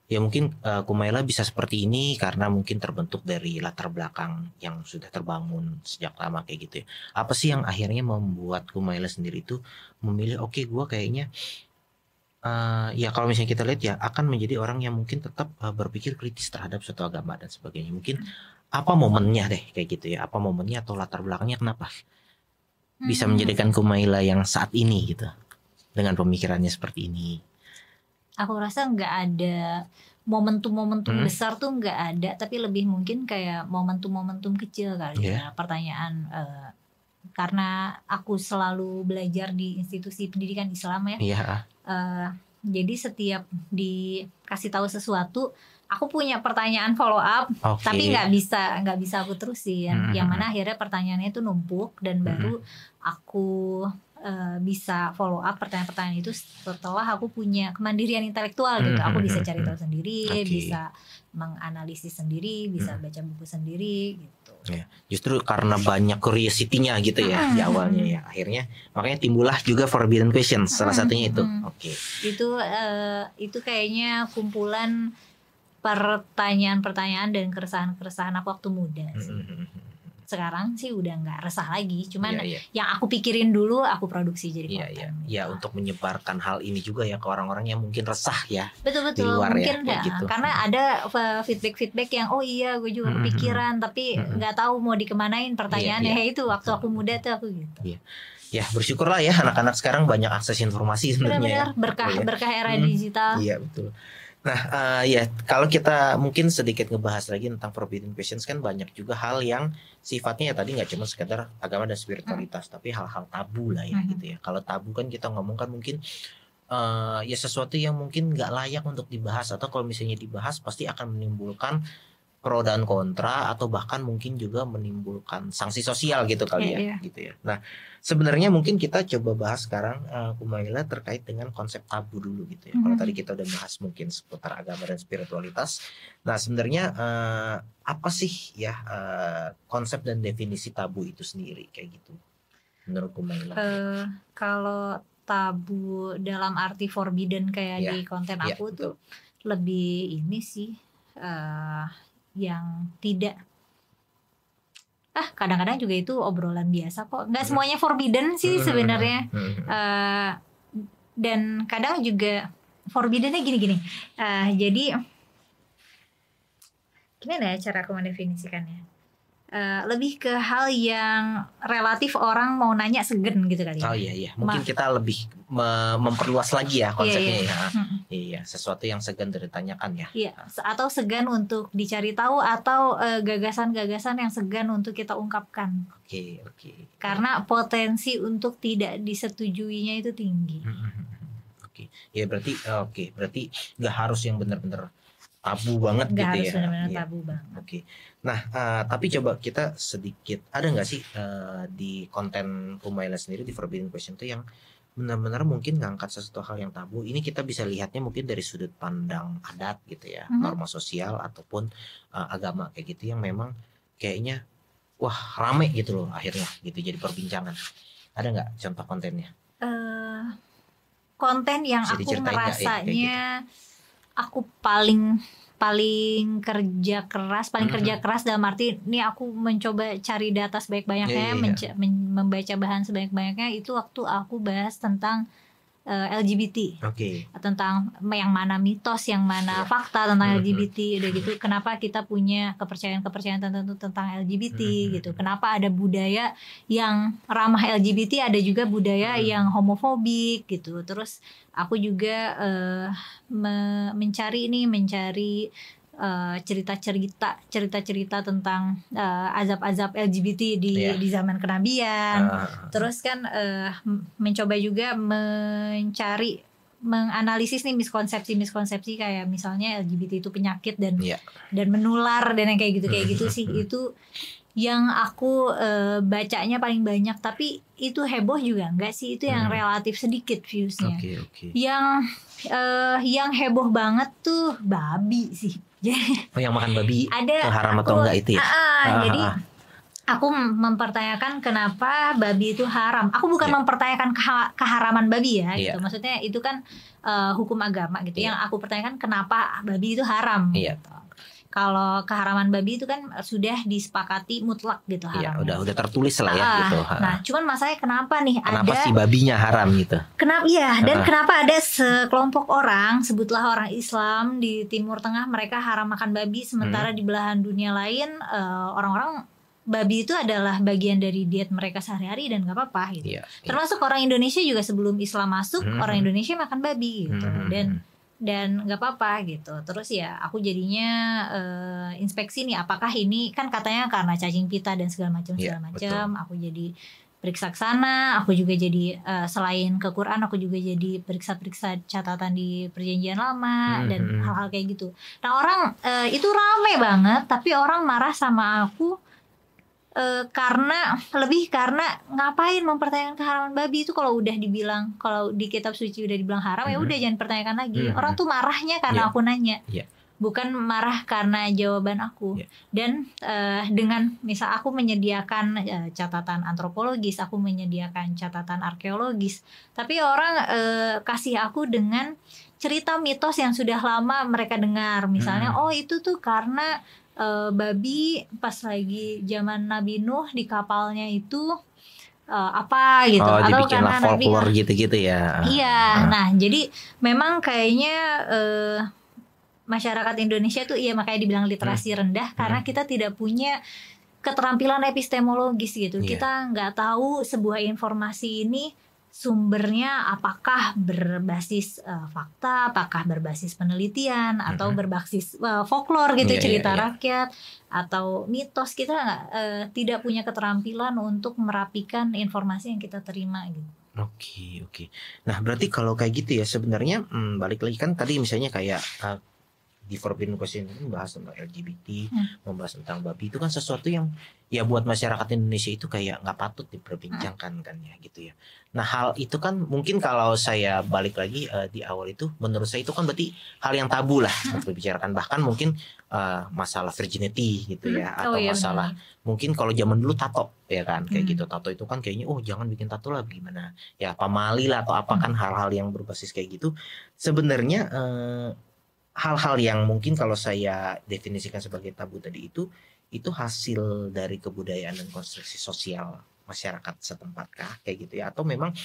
Ya mungkin Kumaila bisa seperti ini karena mungkin terbentuk dari latar belakang yang sudah terbangun sejak lama kayak gitu ya. Apa sih yang akhirnya membuat Kumaila sendiri itu memilih gue kayaknya ya kalau misalnya kita lihat ya akan menjadi orang yang mungkin tetap berpikir kritis terhadap suatu agama dan sebagainya. Mungkin apa momennya deh kayak gitu ya. Apa momennya atau latar belakangnya kenapa bisa menjadikan Kumaila yang saat ini gitu dengan pemikirannya seperti ini? Aku rasa nggak ada momentum besar tuh, nggak ada, tapi lebih mungkin kayak momentum kecil kali ya. Pertanyaan karena aku selalu belajar di institusi pendidikan Islam ya. Jadi setiap dikasih tahu sesuatu, aku punya pertanyaan follow up, tapi nggak bisa aku terusin. Yang mana akhirnya pertanyaannya itu numpuk, dan baru aku bisa follow up pertanyaan-pertanyaan itu setelah aku punya kemandirian intelektual gitu. Aku bisa cari tahu sendiri, bisa menganalisis sendiri, bisa baca buku sendiri gitu. Ya, justru karena banyak curiosity-nya gitu ya di awalnya ya. Akhirnya makanya timbullah juga forbidden questions, salah satunya itu. Itu kayaknya kumpulan pertanyaan-pertanyaan dan keresahan-keresahan aku waktu muda sih. Sekarang sih udah nggak resah lagi, cuman yang aku pikirin dulu aku produksi jadi konten. Ya untuk menyebarkan hal ini juga ya ke orang-orang yang mungkin resah ya. Betul di luar mungkin ya, gitu. Karena ada feedback yang gue juga kepikiran tapi nggak tahu mau dikemanain pertanyaannya. Itu waktu aku muda tuh aku gitu. Ya bersyukurlah ya anak-anak sekarang banyak akses informasi sebenarnya. Benar-benar berkah era digital. Iya betul. Nah kalau kita mungkin sedikit ngebahas lagi tentang forbidden questions, kan banyak juga hal yang sifatnya ya tadi nggak cuma sekedar agama dan spiritualitas, tapi hal-hal tabu lah ya gitu ya. Kalau tabu kan kita ngomong kan mungkin ya sesuatu yang mungkin nggak layak untuk dibahas, atau kalau misalnya dibahas pasti akan menimbulkan pro dan kontra, atau bahkan mungkin juga menimbulkan sanksi sosial gitu kali ya. Gitu ya. Nah sebenarnya mungkin kita coba bahas sekarang Kumaila terkait dengan konsep tabu dulu gitu ya. Kalau tadi kita udah bahas mungkin seputar agama dan spiritualitas. Nah sebenarnya apa sih ya konsep dan definisi tabu itu sendiri kayak gitu menurut Kumaila? Kalau tabu dalam arti forbidden kayak di konten aku tuh lebih ini sih yang tidak kadang-kadang juga itu obrolan biasa kok, nggak semuanya forbidden sih sebenarnya. Dan kadang juga forbiddennya gini-gini. Jadi gimana ya cara aku mendefinisikannya? Lebih ke hal yang relatif orang mau nanya segen gitu kali ya. Mungkin kita lebih memperluas lagi ya konsepnya ya. Iya, sesuatu yang segan ditanyakan ya. Iya, atau segan untuk dicari tahu, atau gagasan-gagasan yang segan untuk kita ungkapkan. Oke. Karena potensi untuk tidak disetujuinya itu tinggi. Oke. Ya berarti berarti nggak harus yang benar-benar tabu banget Nggak gitu harus ya. benar-benar tabu banget. Oke. Nah, tapi coba kita sedikit, ada nggak sih di konten Kumaila sendiri di Forbidden Question itu yang benar-benar mungkin ngangkat sesuatu hal yang tabu. Ini kita bisa lihatnya mungkin dari sudut pandang adat gitu ya, norma sosial ataupun agama kayak gitu yang memang kayaknya wah rame gitu loh akhirnya gitu jadi perbincangan. Ada nggak contoh kontennya? Konten yang Bisa aku diceritain nggak ya, kayak ngerasanya aku paling kerja keras dalam arti ini aku mencoba cari data sebanyak-banyaknya, membaca bahan sebanyak-banyaknya, itu waktu aku bahas tentang LGBT, tentang yang mana mitos, yang mana fakta tentang LGBT, udah gitu. Kenapa kita punya kepercayaan tertentu tentang LGBT gitu? Kenapa ada budaya yang ramah LGBT, ada juga budaya yang homofobik gitu. Terus aku juga mencari cerita-cerita tentang azab-azab LGBT di zaman kenabian. Terus kan mencoba juga menganalisis nih miskonsepsi kayak misalnya LGBT itu penyakit dan menular dan yang kayak gitu sih. Itu yang aku bacanya paling banyak, tapi itu heboh juga enggak sih, itu yang relatif sedikit viewsnya. Yang heboh banget tuh babi sih. Yang makan babi ada haram atau enggak itu ya? Jadi aku mempertanyakan kenapa babi itu haram. Aku bukan mempertanyakan keharaman babi ya, gitu. Maksudnya itu kan hukum agama gitu. Yang aku pertanyakan kenapa babi itu haram. Gitu. Kalau keharaman babi itu kan sudah disepakati mutlak gitu haramnya. Udah tertulis lah ya gitu. Nah, cuman masalahnya kenapa si babinya haram gitu? Dan kenapa ada sekelompok orang, sebutlah orang Islam di Timur Tengah, mereka haram makan babi, sementara di belahan dunia lain orang-orang babi itu adalah bagian dari diet mereka sehari-hari dan nggak apa-apa gitu. Termasuk orang Indonesia juga sebelum Islam masuk, orang Indonesia makan babi gitu. Dan nggak apa-apa gitu. Terus ya aku jadinya inspeksi nih, apakah ini kan katanya karena cacing pita dan segala macam. Aku jadi periksa ke sana. Aku juga jadi selain ke Quran, aku juga jadi periksa catatan di perjanjian lama dan hal-hal kayak gitu. Nah orang itu rame banget, tapi orang marah sama aku karena ngapain mempertanyakan keharaman babi itu kalau udah dibilang, kalau di kitab suci udah dibilang haram, ya udah jangan pertanyakan lagi. Orang tuh marahnya karena aku nanya, bukan marah karena jawaban aku. Dan dengan misal aku menyediakan catatan antropologis, aku menyediakan catatan arkeologis, tapi orang kasih aku dengan cerita mitos yang sudah lama mereka dengar. Misalnya oh itu tuh karena babi pas lagi zaman Nabi Nuh di kapalnya itu apa gitu, atau karena folklore gitu-gitu ya. Iya, nah jadi memang kayaknya masyarakat Indonesia tuh makanya dibilang literasi rendah karena kita tidak punya keterampilan epistemologis gitu. Kita nggak tahu sebuah informasi ini sumbernya apakah berbasis fakta, apakah berbasis penelitian, atau berbasis folklore gitu, cerita rakyat atau mitos. Kita tidak punya keterampilan untuk merapikan informasi yang kita terima gitu. Oke. Nah berarti kalau kayak gitu ya sebenarnya balik lagi kan tadi misalnya kayak di Forbidden Question ini membahas tentang LGBT, membahas tentang babi, itu kan sesuatu yang ya buat masyarakat Indonesia itu kayak nggak patut diperbincangkan kan ya gitu ya. Nah hal itu kan mungkin kalau saya balik lagi di awal itu menurut saya itu kan berarti hal yang tabu lah untuk dibicarakan, bahkan mungkin masalah virginity gitu ya, atau masalah mungkin kalau zaman dulu tato ya kan kayak gitu, tato itu kan kayaknya jangan bikin tato lah gimana ya, pamali lah atau apa kan, hal-hal yang berbasis kayak gitu sebenarnya hal-hal yang mungkin kalau saya definisikan sebagai tabu tadi itu hasil dari kebudayaan dan konstruksi sosial masyarakat setempat kah kayak gitu ya, atau memang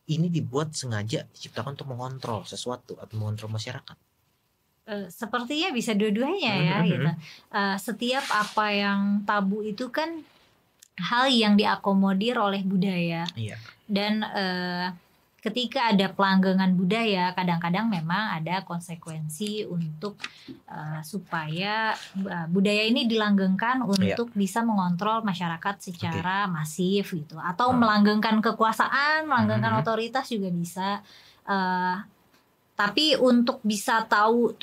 ini dibuat sengaja diciptakan untuk mengontrol sesuatu atau mengontrol masyarakat? Sepertinya bisa dua-duanya ya gitu. Setiap apa yang tabu itu kan hal yang diakomodir oleh budaya dan ketika ada pelanggengan budaya, kadang-kadang memang ada konsekuensi untuk supaya budaya ini dilanggengkan untuk bisa mengontrol masyarakat secara masif gitu, atau melanggengkan kekuasaan, melanggengkan otoritas juga bisa. Tapi untuk bisa tahu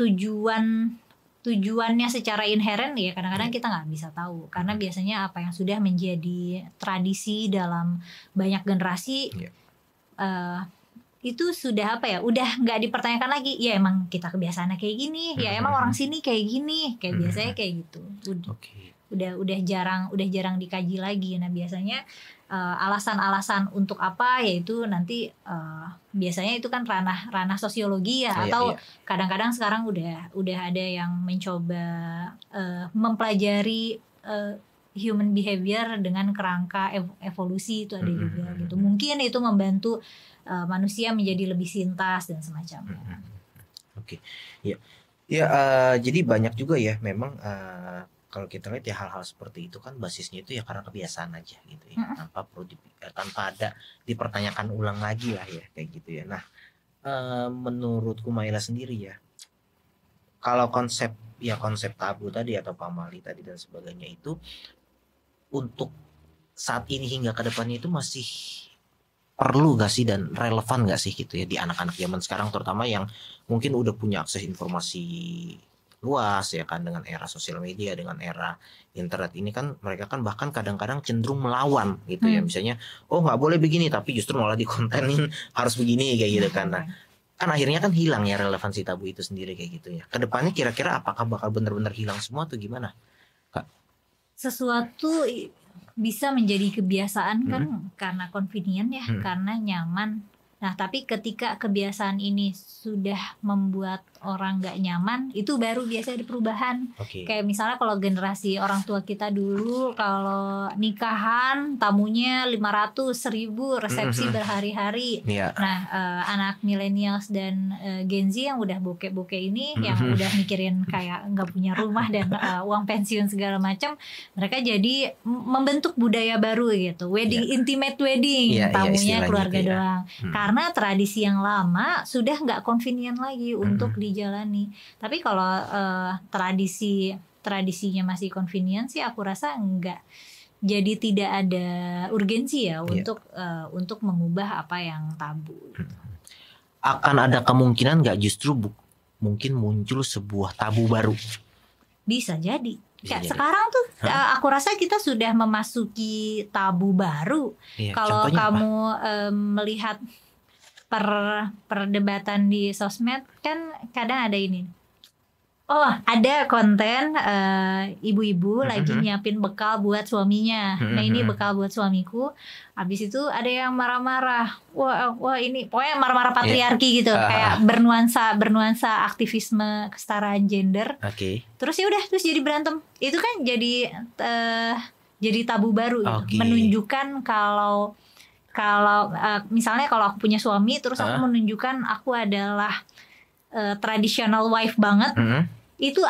tujuannya secara inheren ya kadang-kadang kita nggak bisa tahu, karena biasanya apa yang sudah menjadi tradisi dalam banyak generasi itu sudah udah nggak dipertanyakan lagi. Ya emang kita kebiasaannya kayak gini, ya emang orang sini kayak gini, kayak biasanya kayak gitu. Udah jarang dikaji lagi. Nah biasanya alasan-alasan untuk apa, yaitu nanti biasanya itu kan ranah sosiologi ya, atau kadang-kadang sekarang udah ada yang mencoba mempelajari human behavior dengan kerangka evolusi, itu ada juga gitu. Mungkin itu membantu manusia menjadi lebih sintas dan semacamnya. Jadi banyak juga ya memang kalau kita lihat ya hal-hal seperti itu kan basisnya itu ya karena kebiasaan aja gitu ya, tanpa ada dipertanyakan ulang lagi lah ya kayak gitu ya. Nah menurutku Maila sendiri ya, kalau konsep tabu tadi atau pamali tadi dan sebagainya itu untuk saat ini hingga ke depannya itu masih perlu gak sih dan relevan gak sih gitu ya di anak-anak zaman sekarang, terutama yang mungkin udah punya akses informasi luas ya kan, dengan era sosial media, dengan era internet ini kan mereka kan bahkan kadang-kadang cenderung melawan gitu ya, misalnya nggak boleh begini tapi justru malah dikontenin harus begini kayak gitu kan. Nah kan akhirnya kan hilang ya relevansi tabu itu sendiri kayak gitu ya. Kedepannya kira-kira apakah bakal benar-benar hilang semua atau gimana Kak? Sesuatu bisa menjadi kebiasaan kan karena convenient ya, karena nyaman. Nah tapi ketika kebiasaan ini sudah membuat orang gak nyaman, itu baru biasanya ada perubahan. Kayak misalnya kalau generasi orang tua kita dulu, kalau nikahan tamunya 500.000, resepsi berhari-hari. Nah anak millennials dan Gen Z yang udah bokeh-bokeh ini, yang udah mikirin kayak gak punya rumah dan uang pensiun segala macam, mereka jadi membentuk budaya baru gitu, intimate wedding, tamunya keluarga doang. Karena tradisi yang lama sudah nggak convenient lagi untuk dijalani. Tapi kalau tradisinya masih convenient sih, aku rasa enggak. Jadi tidak ada urgensi ya untuk mengubah apa yang tabu. Akan ada kemungkinan nggak justru mungkin muncul sebuah tabu baru? Bisa jadi. Sekarang tuh aku rasa kita sudah memasuki tabu baru. Kalau kamu melihat perdebatan di sosmed kan kadang ada ini. Ada konten ibu-ibu lagi nyiapin bekal buat suaminya. Nah ini bekal buat suamiku. Habis itu ada yang marah-marah. Wah ini pokoknya marah-marah patriarki gitu. Kayak bernuansa aktivisme kesetaraan gender. Terus ya udah, terus jadi berantem. Itu kan jadi tabu baru gitu. Menunjukkan kalau misalnya kalau aku punya suami terus aku menunjukkan aku adalah traditional wife banget, itu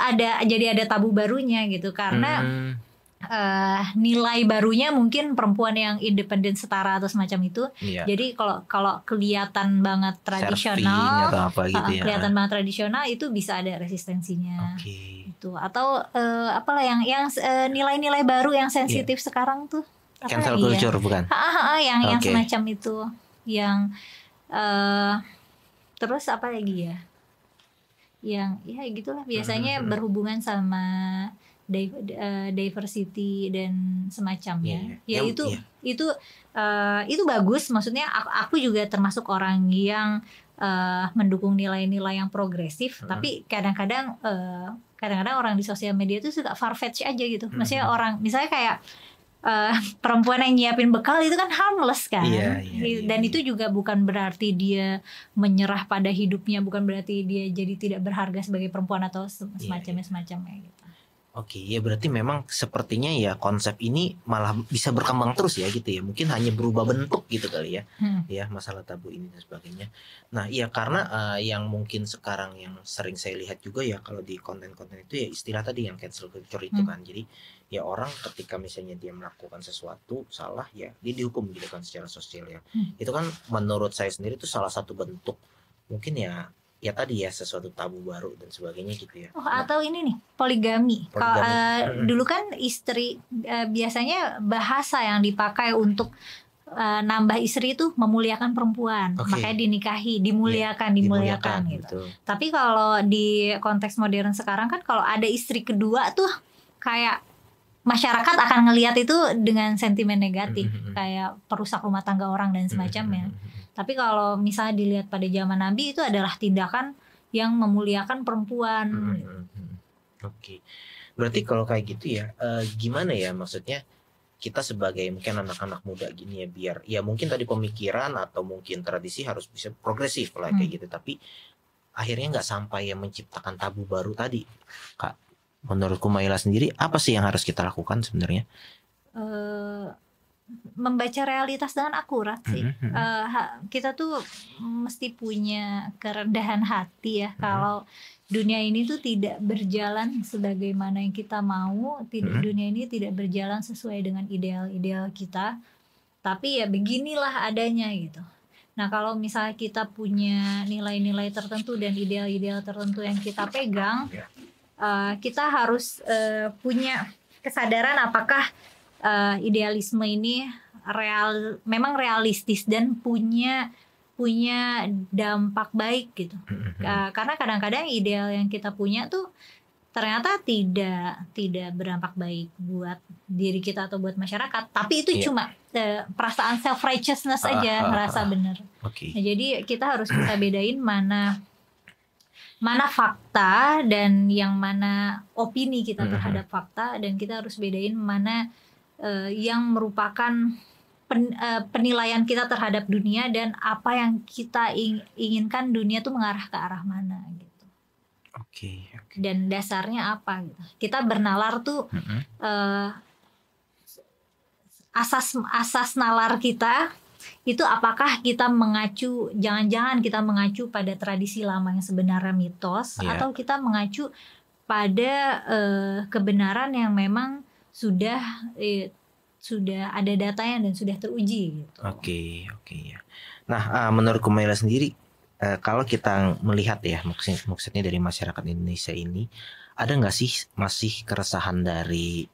jadi ada tabu barunya gitu, karena nilai barunya mungkin perempuan yang independen, setara atau semacam itu. Jadi kalau kelihatan banget tradisional, kelihatan banget tradisional, itu bisa ada resistensinya. Itu atau apalah yang nilai-nilai baru yang sensitif sekarang tuh. Cancel culture bukan? Yang semacam itu, yang terus apa lagi ya? Yang ya gitulah biasanya berhubungan sama diversity dan semacamnya. Itu bagus. Maksudnya aku juga termasuk orang yang mendukung nilai-nilai yang progresif. Tapi kadang-kadang orang di sosial media itu suka far-fetch aja gitu. Maksudnya orang misalnya kayak perempuan yang nyiapin bekal itu kan harmless kan, dan itu juga bukan berarti dia menyerah pada hidupnya, bukan berarti dia jadi tidak berharga sebagai perempuan atau semacamnya gitu. Oke, ya berarti memang sepertinya ya konsep ini malah bisa berkembang terus ya gitu ya. Mungkin hanya berubah bentuk gitu kali ya. Ya, masalah tabu ini dan sebagainya. Nah, iya karena yang mungkin sekarang yang sering saya lihat juga ya kalau di konten-konten itu ya istilah tadi yang cancel culture itu kan. Jadi ya orang ketika misalnya dia melakukan sesuatu salah ya dia dihukum gitu kan secara sosial ya. Itu kan menurut saya sendiri itu salah satu bentuk mungkin ya tadi ya sesuatu tabu baru dan sebagainya gitu ya. Atau ini nih poligami. Kalau dulu kan istri biasanya bahasa yang dipakai untuk nambah istri itu memuliakan perempuan, makanya dinikahi, dimuliakan gitu. Betul. Tapi kalau di konteks modern sekarang kan kalau ada istri kedua tuh kayak masyarakat akan ngelihat itu dengan sentimen negatif, kayak perusak rumah tangga orang dan semacamnya. Tapi kalau misalnya dilihat pada zaman Nabi itu adalah tindakan yang memuliakan perempuan. Oke. Berarti kalau kayak gitu ya, gimana ya maksudnya kita sebagai mungkin anak-anak muda gini ya biar ya mungkin tadi pemikiran atau mungkin tradisi harus bisa progresif lah kayak gitu. Tapi akhirnya nggak sampai yang menciptakan tabu baru tadi, Kak. Menurutku Maila sendiri apa sih yang harus kita lakukan sebenarnya? Membaca realitas dengan akurat sih. Kita tuh mesti punya kerendahan hati ya. Kalau dunia ini tuh tidak berjalan sebagaimana yang kita mau, dunia ini tidak berjalan sesuai dengan ideal-ideal kita. Tapi ya beginilah adanya gitu. Nah kalau misalnya kita punya nilai-nilai tertentu dan ideal-ideal tertentu yang kita pegang, kita harus punya kesadaran apakah idealisme ini memang realistis dan punya dampak baik gitu. Karena kadang-kadang ideal yang kita punya tuh ternyata tidak berdampak baik buat diri kita atau buat masyarakat. Tapi itu cuma perasaan self righteousness aja, merasa benar. Nah, jadi kita harus bisa bedain mana fakta dan yang mana opini kita terhadap fakta, dan kita harus bedain mana yang merupakan penilaian kita terhadap dunia dan apa yang kita inginkan dunia tuh mengarah ke arah mana gitu. Oke. Dan dasarnya apa gitu. Kita bernalar tuh asas nalar kita itu apakah kita jangan-jangan kita mengacu pada tradisi lama yang sebenarnya mitos, atau kita mengacu pada kebenaran yang memang sudah ada datanya dan sudah teruji gitu. Oke ya. Nah, menurut Kumaila sendiri kalau kita melihat ya maksudnya dari masyarakat Indonesia ini ada nggak sih masih keresahan dari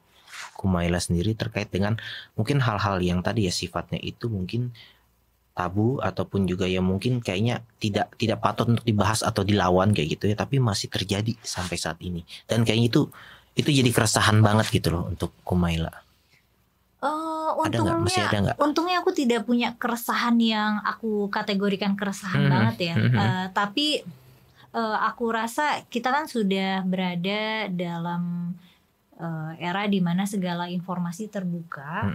Kumaila sendiri terkait dengan mungkin hal-hal yang tadi ya sifatnya itu mungkin tabu ataupun juga ya mungkin kayaknya tidak patut untuk dibahas atau dilawan kayak gitu ya, tapi masih terjadi sampai saat ini dan kayaknya itu jadi keresahan banget gitu loh untuk Kumaila. Untungnya aku tidak punya keresahan yang aku kategorikan keresahan banget ya. Tapi aku rasa kita kan sudah berada dalam era di mana segala informasi terbuka,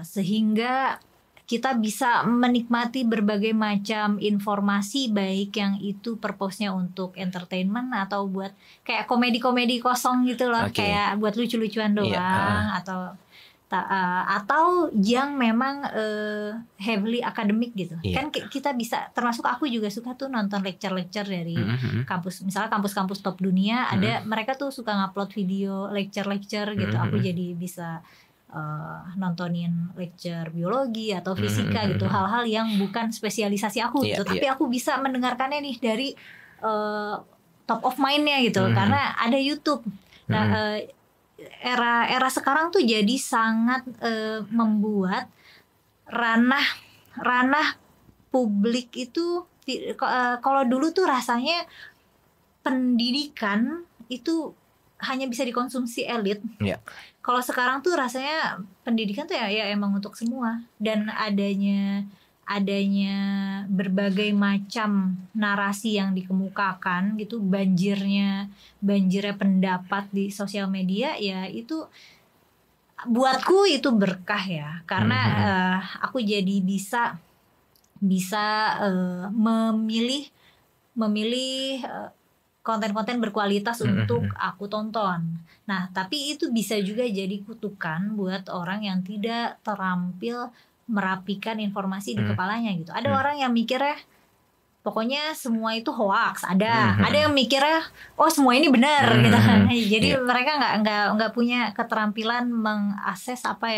sehingga kita bisa menikmati berbagai macam informasi, baik yang itu purpose-nya untuk entertainment atau buat kayak komedi-komedi kosong gitu loh, kayak buat lucu-lucuan doang, atau yang memang heavily academic gitu. Kan kita bisa, termasuk aku juga suka tuh nonton lecture-lecture dari kampus, misalnya kampus-kampus top dunia, ada mereka tuh suka ngupload video lecture-lecture gitu. Aku jadi bisa nontonin lecture biologi atau fisika gitu, hal-hal yang bukan spesialisasi aku gitu, tapi aku bisa mendengarkannya nih dari top of mind-nya gitu, karena ada YouTube. Nah, era sekarang tuh jadi sangat membuat ranah publik itu kalau dulu tuh rasanya pendidikan itu hanya bisa dikonsumsi elit. Kalau sekarang tuh rasanya pendidikan tuh ya emang untuk semua, dan adanya berbagai macam narasi yang dikemukakan gitu, banjirnya pendapat di sosial media, ya itu buatku itu berkah ya, karena aku jadi bisa memilih konten-konten berkualitas untuk aku tonton. Nah, tapi itu bisa juga jadi kutukan buat orang yang tidak terampil merapikan informasi di kepalanya gitu. Ada orang yang mikirnya pokoknya semua itu hoax, ada yang mikirnya oh semua ini benar gitu kan. Jadi mereka nggak punya keterampilan mengakses apa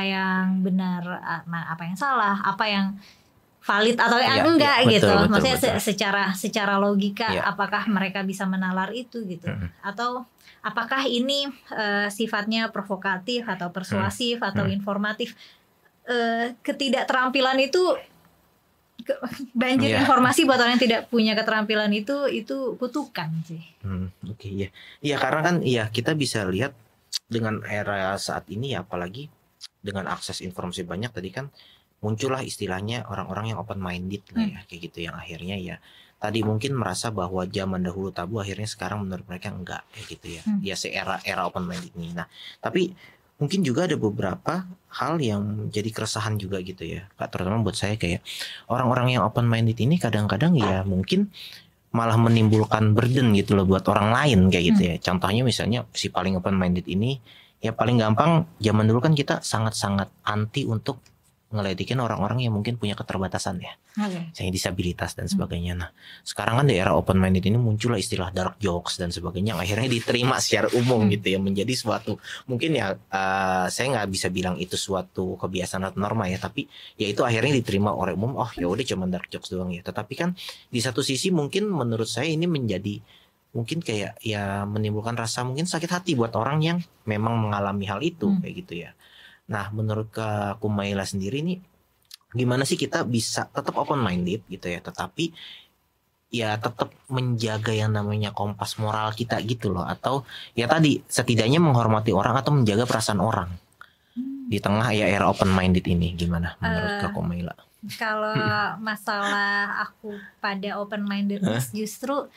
yang benar, apa yang salah, apa yang valid atau enggak gitu. Maksudnya secara logika apakah mereka bisa menalar itu gitu. Atau apakah ini sifatnya provokatif atau persuasif atau informatif. Ketidakterampilan itu banjir informasi buat orang yang tidak punya keterampilan itu kutukan sih. Oke, ya karena kan kita bisa lihat dengan era saat ini ya, apalagi dengan akses informasi banyak tadi kan muncullah istilahnya orang-orang yang open minded lah ya, kayak gitu, yang akhirnya ya tadi mungkin merasa bahwa zaman dahulu tabu, akhirnya sekarang menurut mereka enggak kayak gitu ya. Ya era open minded ini. Nah, tapi mungkin juga ada beberapa hal yang jadi keresahan juga gitu ya, Kak, terutama buat saya kayak orang-orang yang open minded ini kadang-kadang ya mungkin malah menimbulkan burden gitu loh buat orang lain kayak gitu ya. Contohnya misalnya si paling open minded ini ya paling gampang, zaman dulu kan kita sangat-sangat anti untuk ngeledekin orang-orang yang mungkin punya keterbatasan ya, misalnya disabilitas dan sebagainya. Nah, sekarang kan di era open minded ini muncullah istilah dark jokes dan sebagainya, yang akhirnya diterima secara umum gitu ya, menjadi suatu mungkin ya saya nggak bisa bilang itu suatu kebiasaan atau norma ya, tapi ya itu akhirnya diterima oleh umum. Oh ya udah cuma dark jokes doang ya. Tetapi kan di satu sisi mungkin menurut saya ini menjadi mungkin kayak ya menimbulkan rasa mungkin sakit hati buat orang yang memang mengalami hal itu kayak gitu ya. Nah, menurut Kak Kumaila sendiri nih, gimana sih kita bisa tetap open minded gitu ya, tetapi ya tetap menjaga yang namanya kompas moral kita gitu loh, atau ya tadi setidaknya menghormati orang atau menjaga perasaan orang di tengah ya era open minded ini, gimana menurut Kak Kumaila? Kalau masalah aku pada open mindedness justru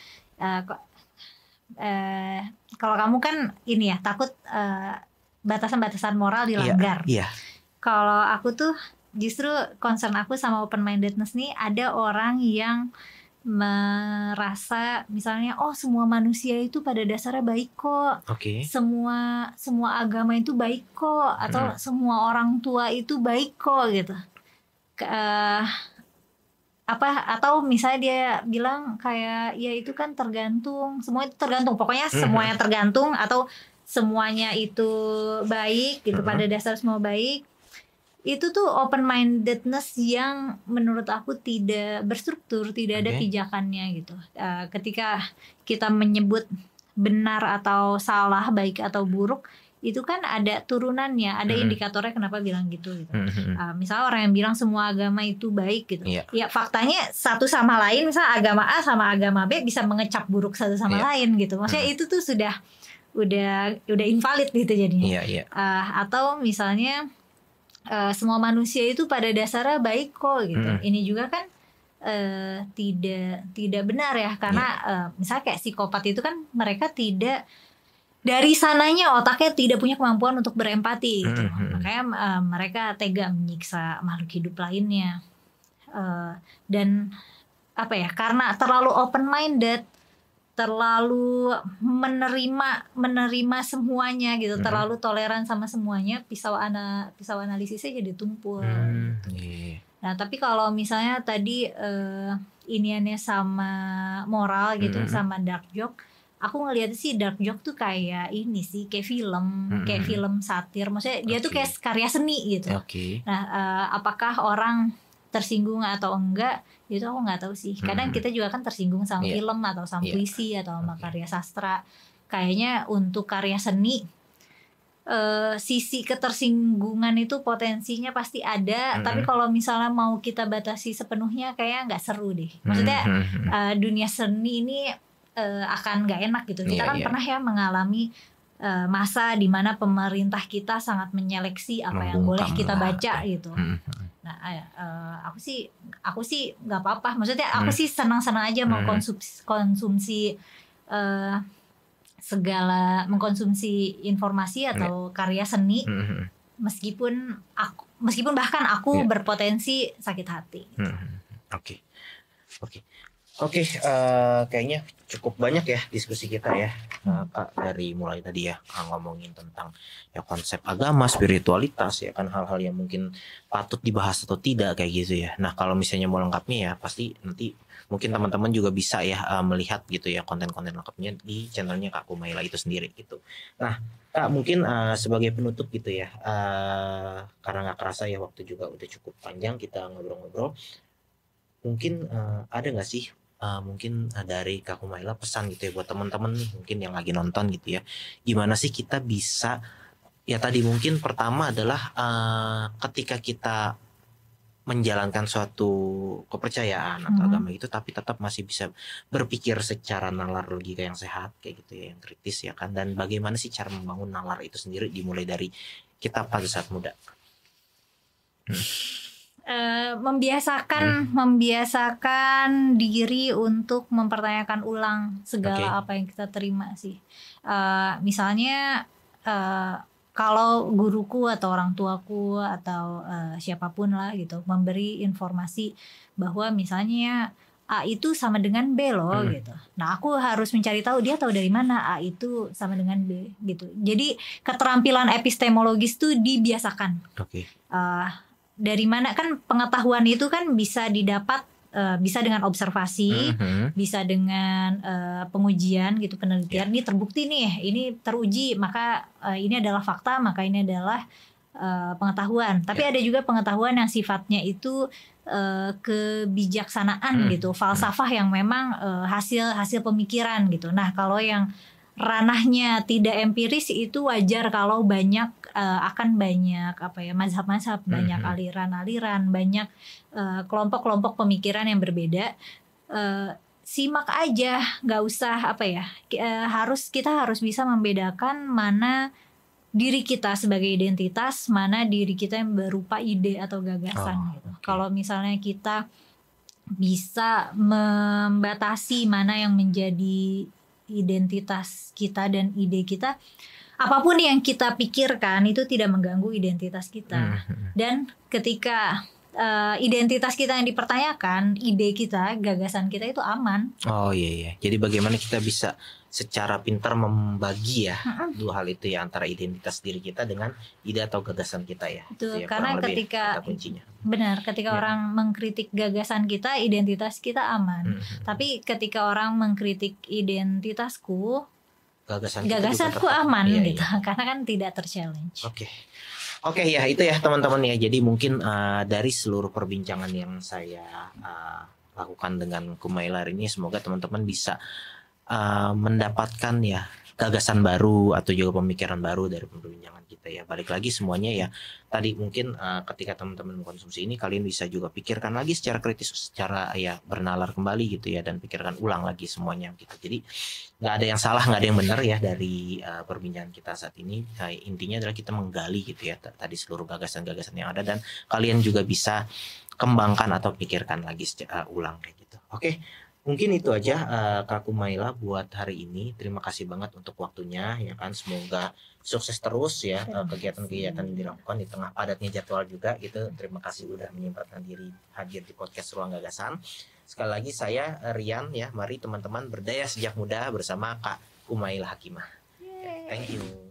kalau kamu kan ini ya takut batasan-batasan moral dilanggar. Kalau aku tuh justru concern aku sama open mindedness nih, ada orang yang merasa misalnya oh semua manusia itu pada dasarnya baik kok. Semua agama itu baik kok, atau semua orang tua itu baik kok gitu. Atau misalnya dia bilang kayak ya itu kan tergantung, semua itu tergantung, pokoknya semuanya tergantung, atau semuanya itu baik gitu, pada dasar semua baik. Itu tuh open mindedness yang menurut aku tidak berstruktur, tidak ada pijakannya gitu. Ketika kita menyebut benar atau salah, baik atau buruk, itu kan ada turunannya, ada indikatornya kenapa bilang gitu. Misalnya orang yang bilang semua agama itu baik gitu, ya faktanya satu sama lain, misalnya agama A sama agama B bisa mengecap buruk satu sama lain gitu. Maksudnya itu tuh udah invalid gitu jadinya. Atau misalnya semua manusia itu pada dasarnya baik kok gitu. Ini juga kan tidak benar ya, karena misalnya kayak psikopat itu kan mereka tidak dari sananya otaknya tidak punya kemampuan untuk berempati gitu. Makanya mereka tega menyiksa makhluk hidup lainnya. Dan apa ya, karena terlalu open minded, terlalu menerima semuanya gitu, terlalu toleran sama semuanya, pisau analisisnya jadi tumpul. Nah, tapi kalau misalnya tadi iniannya sama moral gitu, sama dark joke, aku ngelihat sih dark joke tuh kayak ini sih, kayak film satir. Maksudnya dia tuh kayak karya seni gitu. Nah, apakah orang tersinggung atau enggak itu aku nggak tahu sih. Kadang kita juga kan tersinggung sama film atau sama puisi atau sama karya sastra. Kayaknya untuk karya seni sisi ketersinggungan itu potensinya pasti ada. Tapi kalau misalnya mau kita batasi sepenuhnya kayaknya nggak seru deh. Maksudnya dunia seni ini akan nggak enak gitu. Kita kan pernah ya mengalami masa di mana pemerintah kita sangat menyeleksi apa yang boleh kita baca gitu. Nah, aku sih nggak apa-apa. Maksudnya aku sih senang-senang aja mengkonsumsi mengkonsumsi informasi atau karya seni, meskipun bahkan aku berpotensi sakit hati. Oke. Oke, kayaknya cukup banyak ya diskusi kita ya, Kak, dari mulai tadi ya ngomongin tentang ya konsep agama, spiritualitas ya kan, hal-hal yang mungkin patut dibahas atau tidak kayak gitu ya. Nah kalau misalnya mau lengkapnya ya pasti nanti mungkin teman-teman juga bisa ya melihat gitu ya konten-konten lengkapnya di channelnya Kak Kumaila itu sendiri gitu. Nah Kak mungkin sebagai penutup gitu ya, karena nggak kerasa ya waktu juga udah cukup panjang kita ngobrol-ngobrol. Mungkin ada nggak sih mungkin dari Kak Kumaila pesan gitu ya buat teman-teman nih mungkin yang lagi nonton gitu ya. Gimana sih kita bisa ya tadi mungkin pertama adalah ketika kita menjalankan suatu kepercayaan atau agama itu tapi tetap masih bisa berpikir secara nalar logika yang sehat kayak gitu ya, yang kritis ya kan, dan bagaimana sih cara membangun nalar itu sendiri dimulai dari kita pada saat muda. Membiasakan diri untuk mempertanyakan ulang segala apa yang kita terima sih. Misalnya kalau guruku atau orang tuaku atau siapapun lah gitu memberi informasi bahwa misalnya A itu sama dengan B loh gitu. Nah aku harus mencari tahu dia tahu dari mana A itu sama dengan B gitu. Jadi keterampilan epistemologis tuh dibiasakan. Dari mana kan pengetahuan itu kan bisa didapat, bisa dengan observasi, bisa dengan pengujian gitu, penelitian. Ini terbukti nih, ini teruji, maka ini adalah fakta, maka ini adalah pengetahuan. Tapi ada juga pengetahuan yang sifatnya itu kebijaksanaan gitu, falsafah yang memang hasil pemikiran gitu. Nah kalau yang ranahnya tidak empiris itu wajar kalau banyak akan banyak mazhab-mazhab, banyak aliran-aliran, banyak kelompok-kelompok pemikiran yang berbeda. Simak aja, nggak usah kita harus bisa membedakan mana diri kita sebagai identitas, mana diri kita yang berupa ide atau gagasan gitu. Kalau misalnya kita bisa membatasi mana yang menjadi identitas kita dan ide kita, apapun yang kita pikirkan itu tidak mengganggu identitas kita. Dan ketika identitas kita yang dipertanyakan, ide kita, gagasan kita itu aman. Oh iya. Jadi bagaimana kita bisa secara pintar membagi ya dua hal itu ya, antara identitas diri kita dengan ide atau gagasan kita ya. Betul, ya, karena ketika orang mengkritik gagasan kita, identitas kita aman. Tapi ketika orang mengkritik identitasku, gagasanku aman gitu. Karena kan tidak ter-challenge. Oke ya itu ya teman-teman ya. Jadi mungkin dari seluruh perbincangan yang saya lakukan dengan Kumaila ini, semoga teman-teman bisa mendapatkan ya gagasan baru atau juga pemikiran baru dari perbincangan kita ya. Balik lagi semuanya ya tadi mungkin ketika teman-teman mengkonsumsi ini, kalian bisa juga pikirkan lagi secara kritis, secara ya bernalar kembali gitu ya, dan pikirkan ulang lagi semuanya gitu. Jadi nggak ada yang salah, nggak ada yang benar ya dari perbincangan kita saat ini. Intinya adalah kita menggali gitu ya tadi seluruh gagasan-gagasan yang ada, dan kalian juga bisa kembangkan atau pikirkan lagi ulang kayak gitu. Oke. Mungkin itu aja Kak Kumaila buat hari ini. Terima kasih banget untuk waktunya ya kan. Semoga sukses terus ya kegiatan-kegiatan yang dilakukan di tengah padatnya jadwal juga gitu. Terima kasih udah menyempatkan diri hadir di podcast Ruang Gagasan. Sekali lagi saya Rian ya. Mari teman-teman berdaya sejak muda bersama Kak Kumaila Hakimah. Thank you.